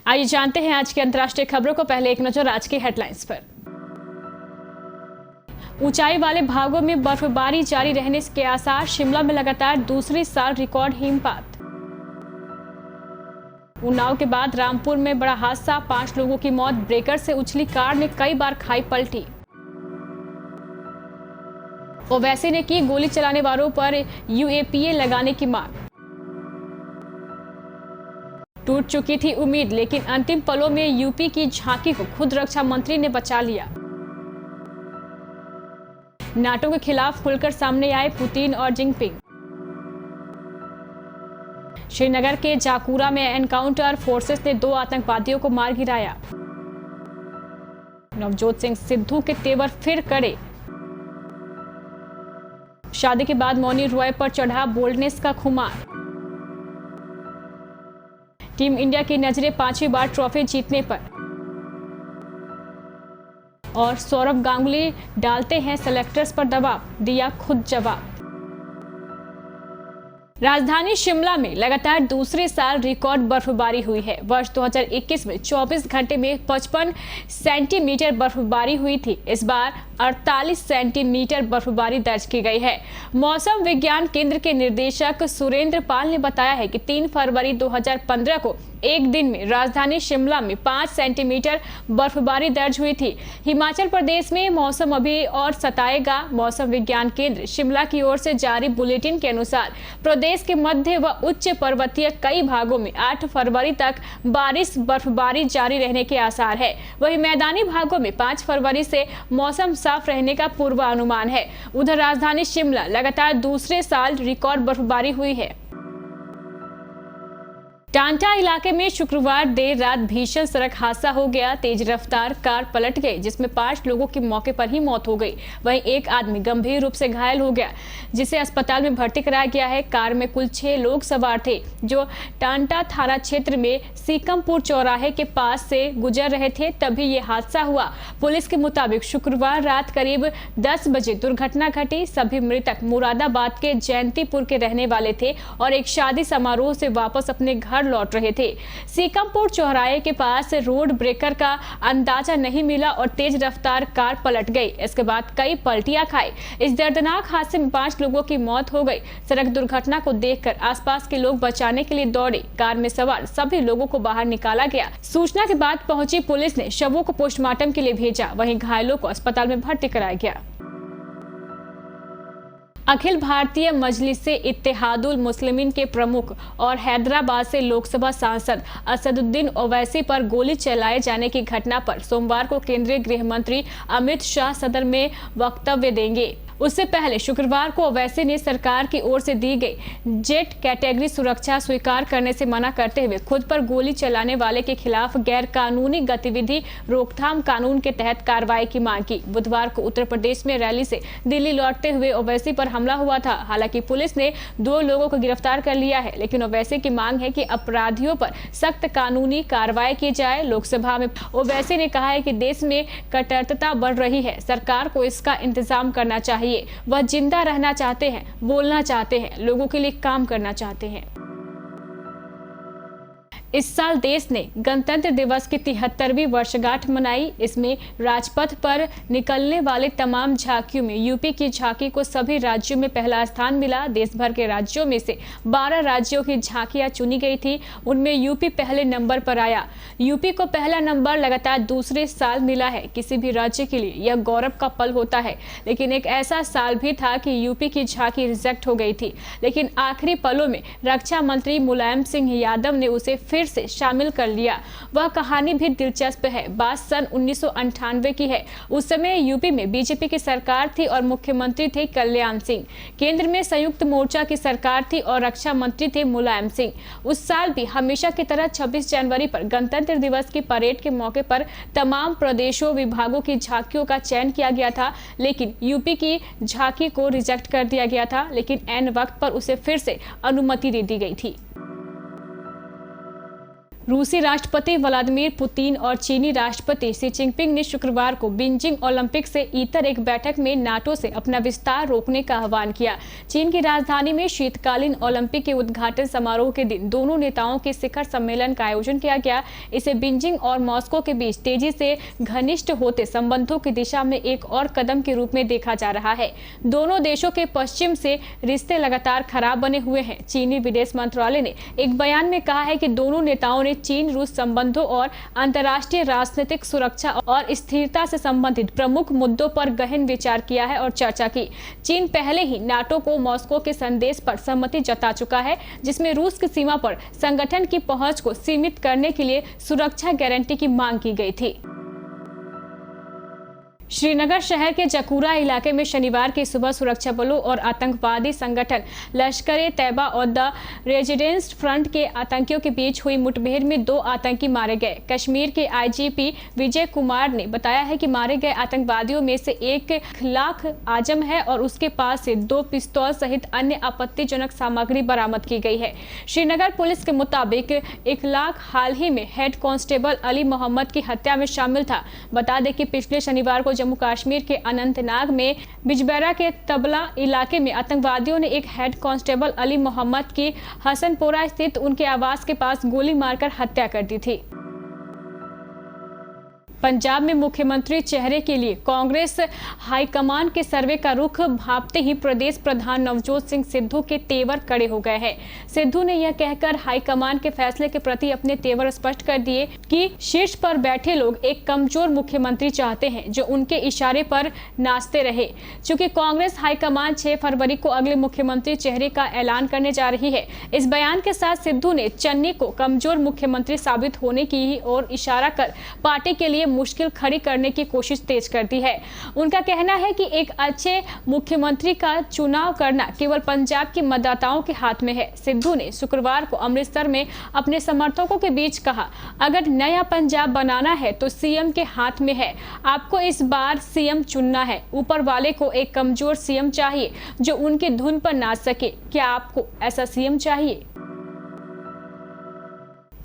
आइए जानते हैं आज की अंतर्राष्ट्रीय खबरों को। पहले एक नजर आज की हेडलाइंस पर। ऊंचाई वाले भागों में बर्फबारी जारी रहने के आसार। शिमला में लगातार दूसरी साल रिकॉर्ड हिमपात। उन्नाव के बाद रामपुर में बड़ा हादसा, 5 लोगों की मौत। ब्रेकर से उछली कार ने कई बार खाई पलटी। ओवैसी ने की गोली चलाने वालों पर यूएपीए लगाने की मांग। टूट चुकी थी उम्मीद, लेकिन अंतिम पलों में यूपी की झांकी को खुद रक्षा मंत्री ने बचा लिया। नाटो के खिलाफ खुलकर सामने आए पुतिन और जिनपिंग। श्रीनगर के जाकूरा में एनकाउंटर, फोर्सेस ने 2 आतंकवादियों को मार गिराया। नवजोत सिंह सिद्धू के तेवर फिर कड़े। शादी के बाद मौनी रॉय पर चढ़ा बोल्डनेस का खुमार। टीम इंडिया की नजरें 5वीं बार ट्रॉफी जीतने पर। और सौरव गांगुली डालते हैं सेलेक्टर्स पर दबाव, दिया खुद जवाब। राजधानी शिमला में लगातार दूसरे साल रिकॉर्ड बर्फबारी हुई है। वर्ष 2021 में 24 घंटे में 55 सेंटीमीटर बर्फबारी हुई थी। इस बार 48 सेंटीमीटर बर्फबारी दर्ज की गई है। मौसम विज्ञान केंद्र के निदेशक सुरेंद्र पाल ने बताया है कि 3 फरवरी 2015 को एक दिन में राजधानी शिमला में 5 सेंटीमीटर बर्फबारी दर्ज हुई थी। हिमाचल प्रदेश में मौसम अभी और सताएगा। मौसम विज्ञान केंद्र शिमला की ओर से जारी बुलेटिन के अनुसार प्रदेश के मध्य व उच्च पर्वतीय कई भागों में 8 फरवरी तक बारिश बर्फबारी जारी रहने के आसार है। वहीं मैदानी भागों में 5 फरवरी से मौसम साफ रहने का पूर्वानुमान है। उधर राजधानी शिमला लगातार दूसरे साल रिकॉर्ड बर्फबारी हुई है। टांटा इलाके में शुक्रवार देर रात भीषण सड़क हादसा हो गया। तेज रफ्तार कार पलट गई, जिसमें 5 लोगों की मौके पर ही मौत हो गई। वहीं एक आदमी गंभीर रूप से घायल हो गया, जिसे अस्पताल में भर्ती कराया गया है। कार में कुल 6 लोग सवार थे, जो टांटा थाना क्षेत्र में सीकमपुर चौराहे के पास से गुजर रहे थे, तभी ये हादसा हुआ। पुलिस के मुताबिक शुक्रवार रात करीब 10 बजे दुर्घटना घटी। सभी मृतक मुरादाबाद के जयंतीपुर के रहने वाले थे और एक शादी समारोह से वापस अपने घर लौट रहे थे। सीकमपुर चौराहे के पास रोड ब्रेकर का अंदाजा नहीं मिला और तेज रफ्तार कार पलट गई। इसके बाद कई पलटियां खाई। इस दर्दनाक हादसे में 5 लोगों की मौत हो गई। सड़क दुर्घटना को देखकर आसपास के लोग बचाने के लिए दौड़े। कार में सवार सभी लोगों को बाहर निकाला गया। सूचना के बाद पहुंची पुलिस ने शवों को पोस्टमार्टम के लिए भेजा। वहीं घायलों को अस्पताल में भर्ती कराया गया। अखिल भारतीय मजलिस इत्तेहादुल मुस्लिमीन के प्रमुख और हैदराबाद से लोकसभा सांसद असदुद्दीन ओवैसी पर गोली चलाए जाने की घटना पर सोमवार को केंद्रीय गृह मंत्री अमित शाह सदन में वक्तव्य देंगे। उससे पहले शुक्रवार को ओवैसी ने सरकार की ओर से दी गई जेट कैटेगरी सुरक्षा स्वीकार करने से मना करते हुए खुद पर गोली चलाने वाले के खिलाफ गैर कानूनी गतिविधि रोकथाम कानून के तहत कार्रवाई की मांग की। बुधवार को उत्तर प्रदेश में रैली से दिल्ली लौटते हुए ओवैसी पर हमला हुआ था। हालांकि पुलिस ने 2 लोगों को गिरफ्तार कर लिया है, लेकिन ओवैसी की मांग है कि अपराधियों पर सख्त कानूनी कार्रवाई की जाए। लोकसभा में ओवैसी ने कहा है कि देश में कट्टरता बढ़ रही है, सरकार को इसका इंतजाम करना चाहिए। वह जिंदा रहना चाहते हैं, बोलना चाहते हैं, लोगों के लिए काम करना चाहते हैं। इस साल देश ने गणतंत्र दिवस की 73वीं वर्षगांठ मनाई। इसमें राजपथ पर निकलने वाले तमाम झांकियों में यूपी की झांकी को सभी राज्यों में पहला स्थान मिला। देश भर के राज्यों में से 12 राज्यों की झांकियां चुनी गई थी, उनमें यूपी पहले नंबर पर आया। यूपी को पहला नंबर लगातार दूसरे साल मिला है। किसी भी राज्य के लिए यह गौरव का पल होता है, लेकिन एक ऐसा साल भी था कि यूपी की झांकी रिजेक्ट हो गई थी, लेकिन आखिरी पलों में रक्षा मंत्री मुलायम सिंह यादव ने उसे फिर से शामिल कर लिया। वह कहानी भी दिलचस्प है। बात सन 1998 की है। उस समय यूपी में बीजेपी की सरकार थी और मुख्यमंत्री थे कल्याण सिंह। केंद्र में संयुक्त मोर्चा की सरकार थी और रक्षा मंत्री थे मुलायम सिंह। उस साल भी हमेशा की तरह 26 जनवरी पर गणतंत्र दिवस की परेड के मौके पर तमाम प्रदेशों विभागों की झांकियों का चयन किया गया था, लेकिन यूपी की झांकी को रिजेक्ट कर दिया गया था। लेकिन ऐन वक्त पर उसे फिर से अनुमति दे दी गई थी। रूसी राष्ट्रपति व्लादिमीर पुतिन और चीनी राष्ट्रपति शी जिनपिंग ने शुक्रवार को बीजिंग ओलंपिक से इतर एक बैठक में नाटो से अपना विस्तार रोकने का आह्वान किया। चीन की राजधानी में शीतकालीन ओलंपिक के उद्घाटन समारोह के दिन दोनों नेताओं के शिखर सम्मेलन का आयोजन किया गया। इसे बीजिंग और मॉस्को के बीच तेजी से घनिष्ठ होते संबंधों की दिशा में एक और कदम के रूप में देखा जा रहा है। दोनों देशों के पश्चिम से रिश्ते लगातार खराब बने हुए हैं। चीनी विदेश मंत्रालय ने एक बयान में कहा है कि दोनों नेताओं ने चीन रूस संबंधों और अंतर्राष्ट्रीय राजनीतिक सुरक्षा और स्थिरता से संबंधित प्रमुख मुद्दों पर गहन विचार किया है और चर्चा की। चीन पहले ही नाटो को मॉस्को के संदेश पर सहमति जता चुका है, जिसमें रूस की सीमा पर संगठन की पहुंच को सीमित करने के लिए सुरक्षा गारंटी की मांग की गई थी। श्रीनगर शहर के जकूरा इलाके में शनिवार की सुबह सुरक्षा बलों और आतंकवादी संगठन लश्कर-ए-तैयबा और द रेजिडेंस फ्रंट के आतंकियों के बीच हुई मुठभेड़ में 2 आतंकी मारे गए। कश्मीर के आईजीपी विजय कुमार ने बताया है कि मारे गए आतंकवादियों में से एक इखलाक आजम है और उसके पास से 2 पिस्तौल सहित अन्य आपत्तिजनक सामग्री बरामद की गई है। श्रीनगर पुलिस के मुताबिक इखलाक हाल ही में हेड कांस्टेबल अली मोहम्मद की हत्या में शामिल था। बता दें कि पिछले शनिवार को जम्मू कश्मीर के अनंतनाग में बिजबेहरा के तबला इलाके में आतंकवादियों ने एक हेड कांस्टेबल अली मोहम्मद की हसनपोरा स्थित उनके आवास के पास गोली मारकर हत्या कर दी थी। पंजाब में मुख्यमंत्री चेहरे के लिए कांग्रेस हाईकमान के सर्वे का रुख भांपते ही प्रदेश प्रधान नवजोत सिंह सिद्धू के तेवर कड़े हो गए हैं। सिद्धू ने यह कहकर हाईकमान के फैसले के प्रति अपने तेवर स्पष्ट कर दिए कि शीर्ष पर बैठे लोग एक कमजोर मुख्यमंत्री चाहते हैं जो उनके इशारे पर नाचते रहे। चूंकि कांग्रेस हाईकमान 6 फरवरी को अगले मुख्यमंत्री चेहरे का ऐलान करने जा रही है। इस बयान के साथ सिद्धू ने चन्नी को कमजोर मुख्यमंत्री साबित होने की ओर इशारा कर पार्टी के लिए मुश्किल खड़ी करने की कोशिश तेज कर दी है। उनका कहना है कि एक अच्छे मुख्यमंत्री का चुनाव करना केवल पंजाब के मतदाताओं के हाथ में है। सिद्धू ने शुक्रवार को अमृतसर में अपने समर्थकों के बीच कहा, अगर नया पंजाब बनाना है तो सीएम के हाथ में है। आपको इस बार सीएम चुनना है। ऊपर वाले को एक कमजोर सीएम चाहिए जो उनकी धुन पर नाच सके। क्या आपको ऐसा सीएम चाहिए?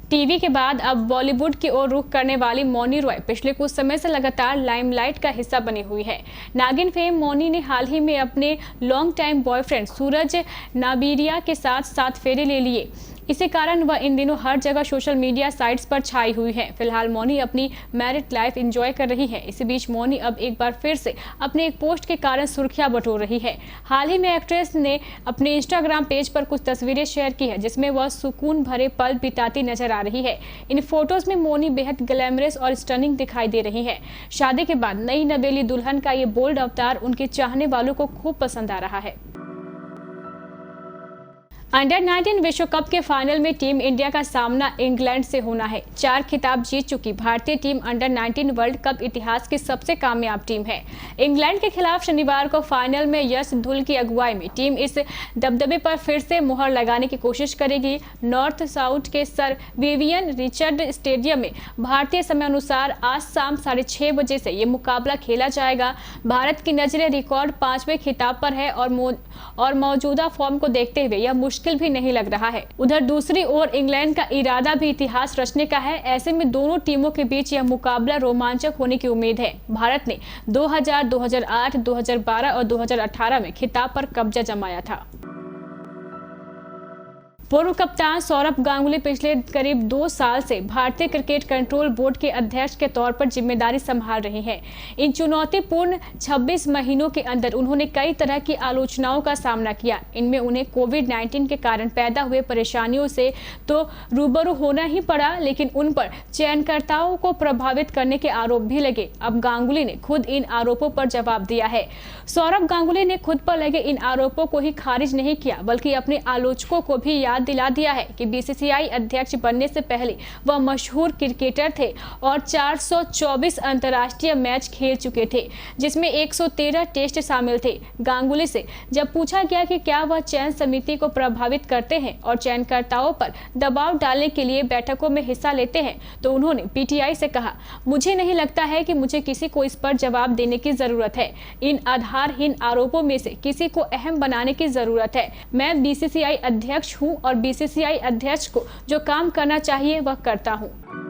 टीवी के बाद अब बॉलीवुड की ओर रुख करने वाली मौनी रॉय पिछले कुछ समय से लगातार लाइमलाइट का हिस्सा बनी हुई है। नागिन फेम मौनी ने हाल ही में अपने लॉन्ग टाइम बॉयफ्रेंड सूरज नाबिरिया के साथ 7 फेरे ले लिए। इसी कारण वह इन दिनों हर जगह सोशल मीडिया साइट्स पर छाई हुई है। फिलहाल मौनी अपनी मैरिड लाइफ एंजॉय कर रही है। इसी बीच मौनी अब एक बार फिर से अपने एक पोस्ट के कारण सुर्खियां बटोर रही है। हाल ही में एक्ट्रेस ने अपने इंस्टाग्राम पेज पर कुछ तस्वीरें शेयर की है जिसमें वह सुकून भरे पल बिताती नजर आ रही है। इन फोटोज में मौनी बेहद ग्लैमरस और स्टनिंग दिखाई दे रही है। शादी के बाद नई नवेली दुल्हन का ये बोल्ड अवतार उनके चाहने वालों को खूब पसंद आ रहा है। अंडर 19 विश्व कप के फाइनल में टीम इंडिया का सामना इंग्लैंड से होना है। 4 खिताब जीत चुकी भारतीय टीम अंडर 19 वर्ल्ड कप इतिहास की सबसे कामयाब टीम है। इंग्लैंड के खिलाफ शनिवार को फाइनल में यश धुल की अगुवाई में टीम इस दबदबे पर फिर से मुहर लगाने की कोशिश करेगी। नॉर्थ साउथ के सर विवियन रिचर्ड स्टेडियम में भारतीय समय अनुसार आज शाम 6:30 बजे से ये मुकाबला खेला जाएगा। भारत की नजरें रिकॉर्ड 5वें खिताब पर है और मौजूदा फॉर्म को देखते हुए यह मुश्किल भी नहीं लग रहा है। उधर दूसरी ओर इंग्लैंड का इरादा भी इतिहास रचने का है। ऐसे में दोनों टीमों के बीच यह मुकाबला रोमांचक होने की उम्मीद है। भारत ने 2000, 2008, 2012 और 2018 में खिताब पर कब्जा जमाया था। पूर्व कप्तान सौरभ गांगुली पिछले करीब 2 साल से भारतीय क्रिकेट कंट्रोल बोर्ड के अध्यक्ष के तौर पर जिम्मेदारी संभाल रहे हैं। इन चुनौतीपूर्ण 26 महीनों के अंदर उन्होंने कई तरह की आलोचनाओं का सामना किया। इनमें उन्हें कोविड-19 के कारण पैदा हुए परेशानियों से तो रूबरू होना ही पड़ा, लेकिन उन पर चयनकर्ताओं को प्रभावित करने के आरोप भी लगे। अब गांगुली ने खुद इन आरोपों पर जवाब दिया है। सौरभ गांगुली ने खुद पर लगे इन आरोपों को ही खारिज नहीं किया, बल्कि अपने आलोचकों को भी याद दिला दिया है कि बीसीसीआई अध्यक्ष बनने से पहले वह मशहूर क्रिकेटर थे और 424 अंतर्राष्ट्रीय मैच खेल चुके थे, जिसमें 113 टेस्ट शामिल थे। गांगुली से जब पूछा गया कि क्या वह चयन समिति को प्रभावित करते हैं और चयनकर्ताओं पर दबाव डालने के लिए बैठकों में हिस्सा लेते हैं, तो उन्होंने पीटीआई से कहा, मुझे नहीं लगता है कि मुझे किसी को इस पर जवाब देने की जरूरत है। इन आधारहीन आरोपों में से किसी को अहम बनाने की जरूरत है। मैं बीसीसीआई अध्यक्ष हूँ, और बीसीसीआई अध्यक्ष को जो काम करना चाहिए वह करता हूँ।